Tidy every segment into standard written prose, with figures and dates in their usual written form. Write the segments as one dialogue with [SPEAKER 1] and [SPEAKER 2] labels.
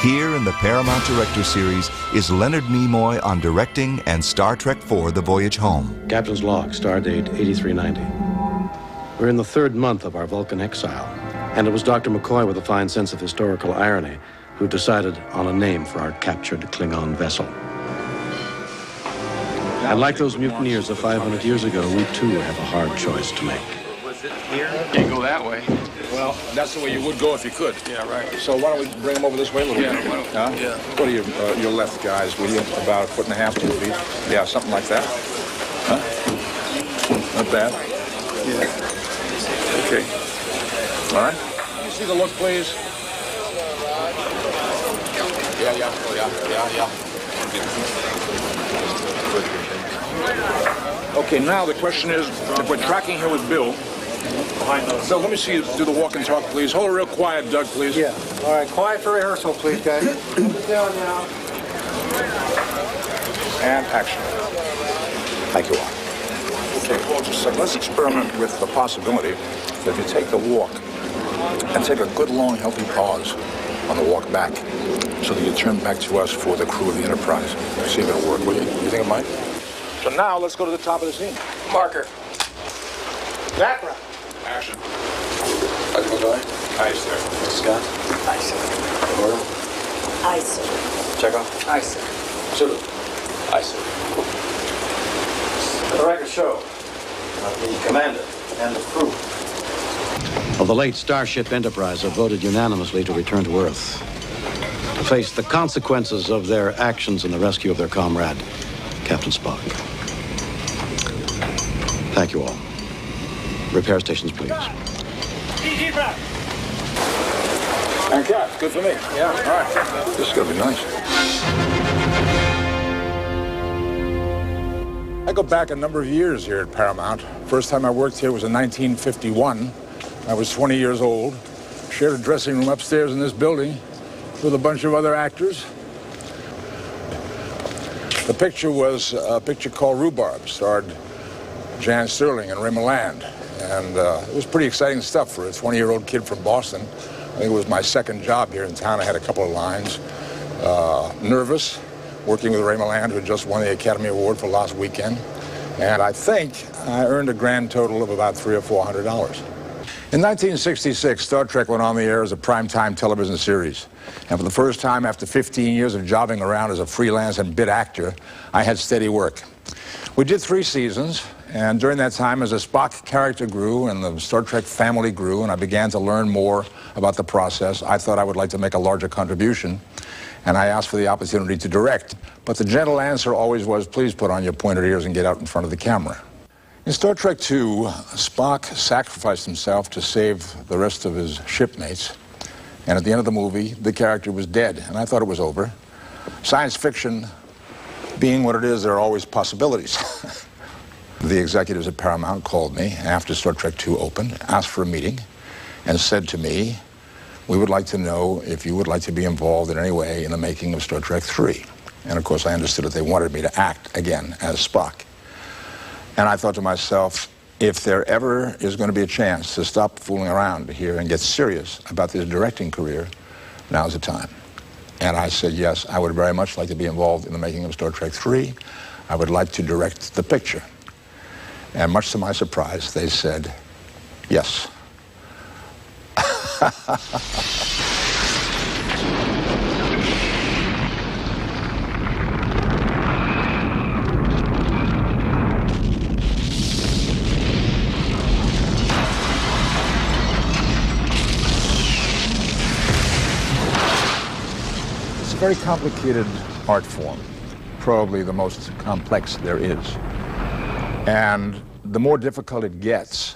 [SPEAKER 1] Here in the Paramount Director Series is Leonard Nimoy on directing and Star Trek IV: The Voyage Home.
[SPEAKER 2] Captain's log, stardate 8390. We're in the third month of our Vulcan exile, and it was Dr. McCoy with a fine sense of historical irony who decided on a name for our captured Klingon vessel. And like those mutineers of 500 years ago, we too have a hard choice to make.
[SPEAKER 3] Was it here?
[SPEAKER 4] Can't go that way.
[SPEAKER 5] Well, that's the way you would go if you could.
[SPEAKER 4] Yeah, right.
[SPEAKER 5] So why don't we bring them over this way a little bit? Huh?
[SPEAKER 4] Yeah.
[SPEAKER 5] Go to your left, guys, will you? About 1.5 to 2 feet. Yeah, something like that. Huh? Not bad.
[SPEAKER 4] Yeah.
[SPEAKER 5] Okay. All right. Can you see the look, please? Yeah. Okay, now the question is, if we're tracking here with Bill, so let me see you do the walk and talk, please. Hold it real quiet, Doug, please.
[SPEAKER 6] Yeah. All right, quiet for rehearsal, please, guys. Down now.
[SPEAKER 5] And action. Thank you all. Okay, well, just a second. Let's experiment with the possibility that if you take the walk and take a good, long, healthy pause on the walk back so that you turn back to us for the crew of the Enterprise. See if it'll work, will you? You think it might? So now, let's go to the top of the scene.
[SPEAKER 4] Marker.
[SPEAKER 6] Background.
[SPEAKER 5] Action. Aye, sir.
[SPEAKER 3] Scott?
[SPEAKER 6] Aye, sir.
[SPEAKER 5] Order.
[SPEAKER 7] Aye, sir.
[SPEAKER 5] Chekhov.
[SPEAKER 6] Aye, sir.
[SPEAKER 5] Sulu. Aye, sir.
[SPEAKER 6] The record show of the commander and the crew
[SPEAKER 2] Of the late Starship Enterprise have voted unanimously to return to Earth, to face the consequences of their actions in the rescue of their comrade, Captain Spock. Thank you all. Repair stations, please.
[SPEAKER 5] And Cap, good for me. Yeah, all right. This is going to be nice. I go back a number of years here at Paramount. First time I worked here was in 1951. I was 20 years old. Shared a dressing room upstairs in this building with a bunch of other actors. The picture was a picture called Rhubarb, starred Jan Sterling and Ray Milland. And it was pretty exciting stuff for a 20-year-old kid from Boston. I think it was my second job here in town. I had a couple of lines. Nervous, working with Ray Milland, who just won the Academy Award for Last Weekend. And I think I earned a grand total of about $300 or $400. In 1966, Star Trek went on the air as a primetime television series. And for the first time after 15 years of jobbing around as a freelance and bit actor, I had steady work. We did 3 seasons, and during that time, as the Spock character grew and the Star Trek family grew, and I began to learn more about the process, I thought I would like to make a larger contribution, and I asked for the opportunity to direct. But the gentle answer always was, please put on your pointed ears and get out in front of the camera. In Star Trek II, Spock sacrificed himself to save the rest of his shipmates, and at the end of the movie, the character was dead, and I thought it was over. Science fiction being what it is, there are always possibilities. The executives at Paramount called me after Star Trek II opened, asked for a meeting, and said to me, we would like to know if you would like to be involved in any way in the making of Star Trek III. And of course, I understood that they wanted me to act again as Spock. And I thought to myself, if there ever is going to be a chance to stop fooling around here and get serious about this directing career, now's the time. And I said, yes, I would very much like to be involved in the making of Star Trek III. I would like to direct the picture. And much to my surprise, they said, yes. It's a very complicated art form, probably the most complex there is. And the more difficult it gets,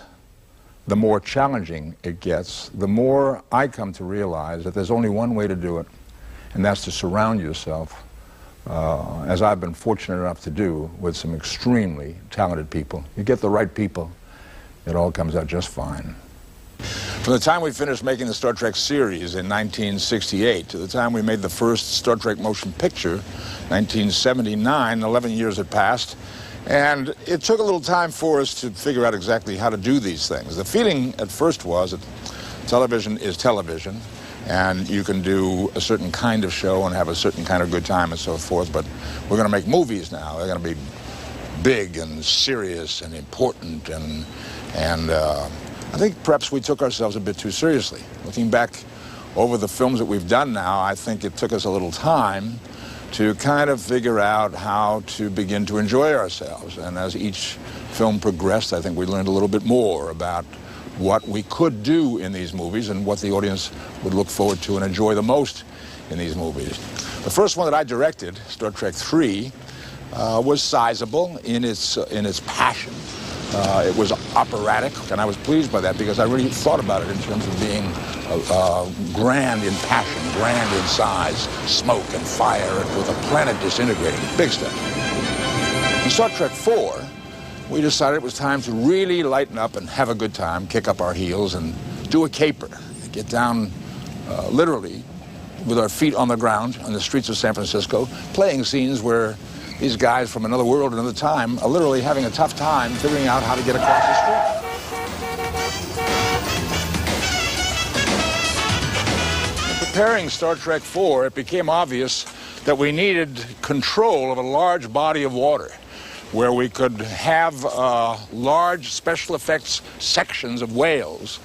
[SPEAKER 5] the more challenging it gets, the more I come to realize that there's only one way to do it, and that's to surround yourself, as I've been fortunate enough to do, with some extremely talented people. You get the right people, it all comes out just fine. From the time we finished making the Star Trek series in 1968 to the time we made the first Star Trek motion picture, 1979, 11 years had passed, and it took a little time for us to figure out exactly how to do these things. The feeling at first was that television is television, and you can do a certain kind of show and have a certain kind of good time and so forth, but we're going to make movies now. They're going to be big and serious and important, and I think perhaps we took ourselves a bit too seriously. Looking back over the films that we've done now, I think it took us a little time to kind of figure out how to begin to enjoy ourselves. And as each film progressed, I think we learned a little bit more about what we could do in these movies and what the audience would look forward to and enjoy the most in these movies. The first one that I directed, Star Trek III, was sizable in its passion. It was operatic, and I was pleased by that because I really thought about it in terms of being grand in passion, grand in size, smoke and fire, with a planet disintegrating, big stuff. In Star Trek IV, we decided it was time to really lighten up and have a good time, kick up our heels and do a caper, get down literally with our feet on the ground on the streets of San Francisco, playing scenes where these guys from another world, another time, are literally having a tough time figuring out how to get across the street. In preparing Star Trek IV, it became obvious that we needed control of a large body of water where we could have large special effects sections of whales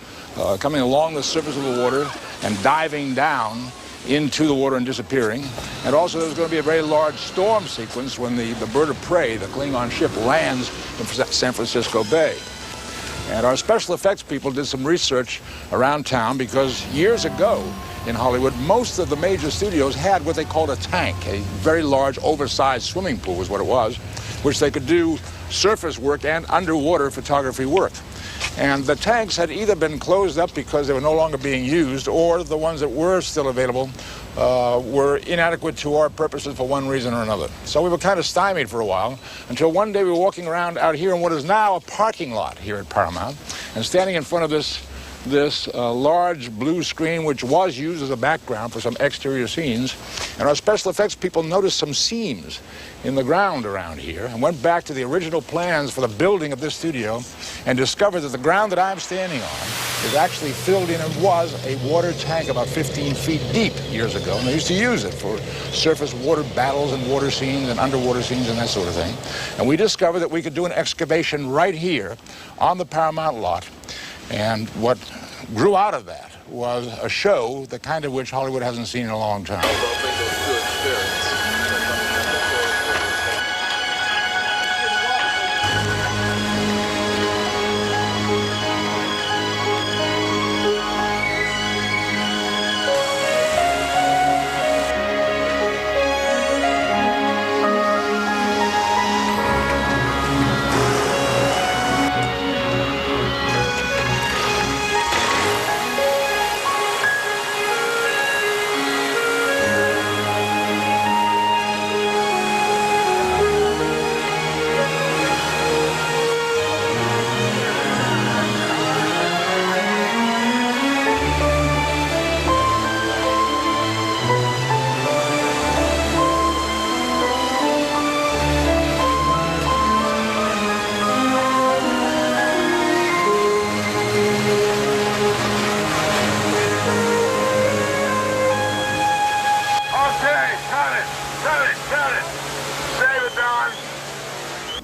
[SPEAKER 5] coming along the surface of the water and diving down into the water and disappearing. And also there was going to be a very large storm sequence when the bird of prey, the Klingon ship, lands in San Francisco Bay. And our special effects people did some research around town because years ago in Hollywood, most of the major studios had what they called a tank, a very large oversized swimming pool was what it was, which they could do surface work and underwater photography work. And the tanks had either been closed up because they were no longer being used, or the ones that were still available were inadequate to our purposes for one reason or another. So we were kind of stymied for a while, until one day we were walking around out here in what is now a parking lot here at Paramount, and standing in front of this large blue screen, which was used as a background for some exterior scenes. And our special effects people noticed some seams in the ground around here and went back to the original plans for the building of this studio and discovered that the ground that I'm standing on is actually filled in and was a water tank about 15 feet deep years ago. And they used to use it for surface water battles and water scenes and underwater scenes and that sort of thing. And we discovered that we could do an excavation right here on the Paramount lot. And what grew out of that was a show, the kind of which Hollywood hasn't seen in a long time.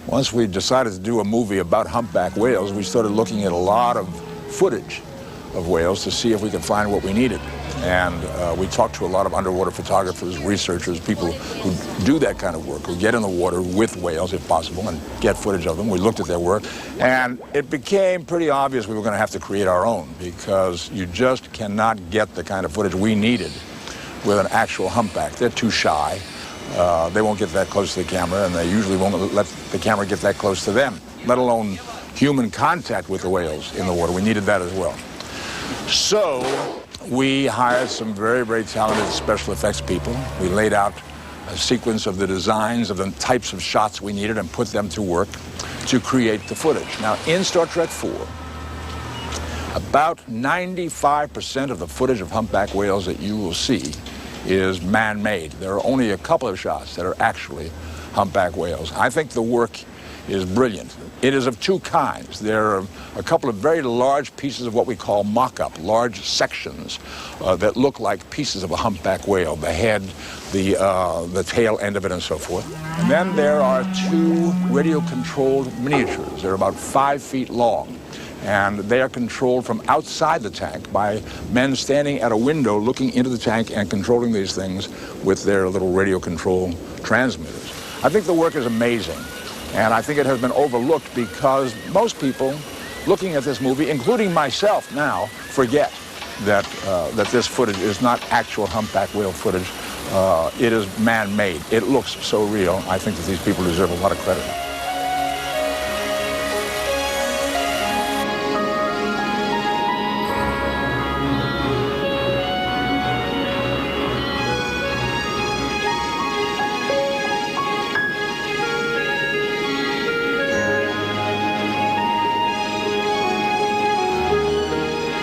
[SPEAKER 5] Once we decided to do a movie about humpback whales, we started looking at a lot of footage of whales to see if we could find what we needed. And we talked to a lot of underwater photographers, researchers, people who do that kind of work, who get in the water with whales, if possible, and get footage of them. We looked at their work, and it became pretty obvious we were going to have to create our own, because you just cannot get the kind of footage we needed with an actual humpback. They're too shy. They won't get that close to the camera, and they usually won't let the camera get that close to them, let alone human contact with the whales in the water. We needed that as well. So we hired some very, very talented special effects people. We laid out a sequence of the designs of the types of shots we needed and put them to work to create the footage. Now, in Star Trek IV, about 95% of the footage of humpback whales that you will see is man-made. There are only a couple of shots that are actually humpback whales. I think the work is brilliant. It is of two kinds. There are a couple of very large pieces of what we call mock-up, large sections that look like pieces of a humpback whale, the head, the tail end of it, and so forth. And then there are two radio-controlled miniatures. They're about 5 feet long, and they are controlled from outside the tank by men standing at a window looking into the tank and controlling these things with their little radio control transmitters. I think the work is amazing, and I think it has been overlooked because most people looking at this movie, including myself now, forget that this footage is not actual humpback whale footage. It is man-made. It looks so real. I think that these people deserve a lot of credit.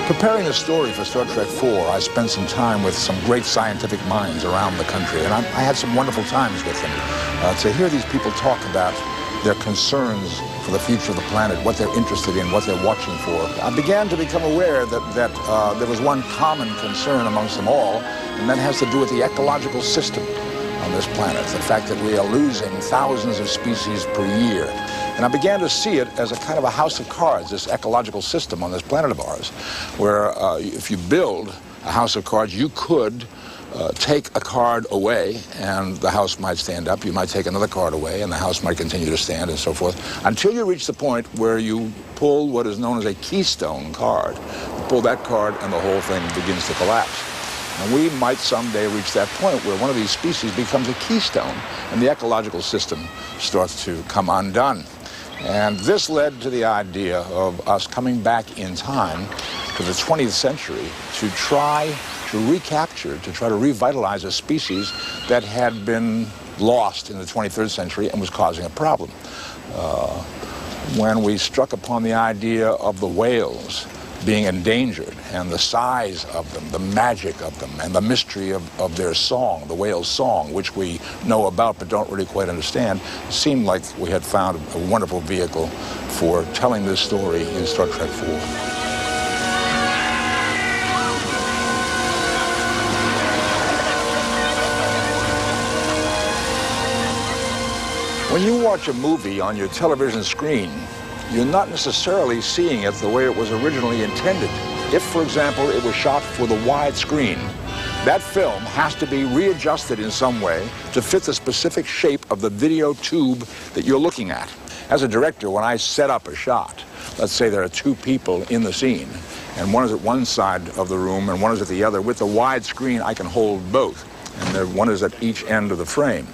[SPEAKER 5] Preparing the story for Star Trek IV, I spent some time with some great scientific minds around the country, and I had some wonderful times with them. To hear these people talk about their concerns for the future of the planet, what they're interested in, what they're watching for, I began to become aware that there was one common concern amongst them all, and that has to do with the ecological system on this planet, the fact that we are losing thousands of species per year. And I began to see it as a kind of a house of cards, this ecological system on this planet of ours, where if you build a house of cards, you could take a card away and the house might stand up. You might take another card away and the house might continue to stand, and so forth, until you reach the point where you pull what is known as a keystone card. You pull that card and the whole thing begins to collapse. And we might someday reach that point where one of these species becomes a keystone and the ecological system starts to come undone. And this led to the idea of us coming back in time to the 20th century to try to recapture, to try to revitalize a species that had been lost in the 23rd century and was causing a problem. When we struck upon the idea of the whales being endangered and the size of them, the magic of them, and the mystery of their song, the whale's song, which we know about but don't really quite understand, it seemed like we had found a wonderful vehicle for telling this story in Star Trek IV. When you watch a movie on your television screen, you're not necessarily seeing it the way it was originally intended. If, for example, it was shot for the widescreen, that film has to be readjusted in some way to fit the specific shape of the video tube that you're looking at. As a director, when I set up a shot, let's say there are two people in the scene, and one is at one side of the room and one is at the other, with the widescreen I can hold both, and one is at each end of the frame.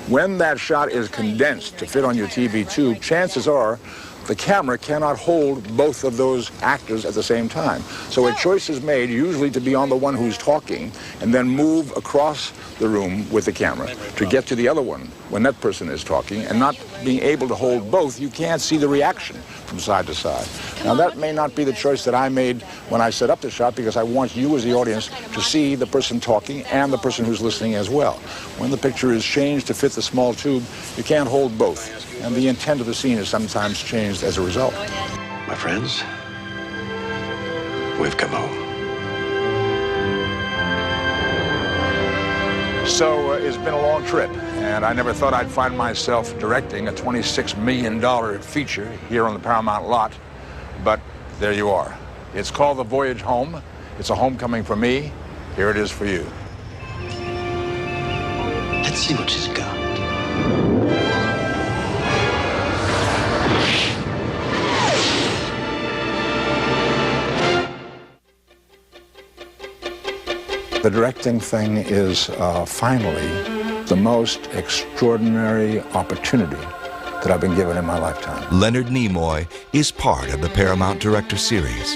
[SPEAKER 5] When that shot is condensed to fit on your TV tube, chances are the camera cannot hold both of those actors at the same time. So a choice is made usually to be on the one who's talking and then move across the room with the camera to get to the other one when that person is talking, and not being able to hold both, you can't see the reaction from side to side. Now that may not be the choice that I made when I set up the shot, because I want you as the audience to see the person talking and the person who's listening as well. When the picture is changed to fit the small tube, you can't hold both, and the intent of the scene is sometimes changed as a result.
[SPEAKER 2] My friends, we've come home.
[SPEAKER 5] So it's been a long trip, and I never thought I'd find myself directing a $26 million feature here on the Paramount lot, but there you are. It's called The Voyage Home. It's a homecoming for me. Here it is for you.
[SPEAKER 2] Let's see what she's got.
[SPEAKER 5] The directing thing is finally the most extraordinary opportunity that I've been given in my lifetime.
[SPEAKER 1] Leonard Nimoy is part of the Paramount Director Series.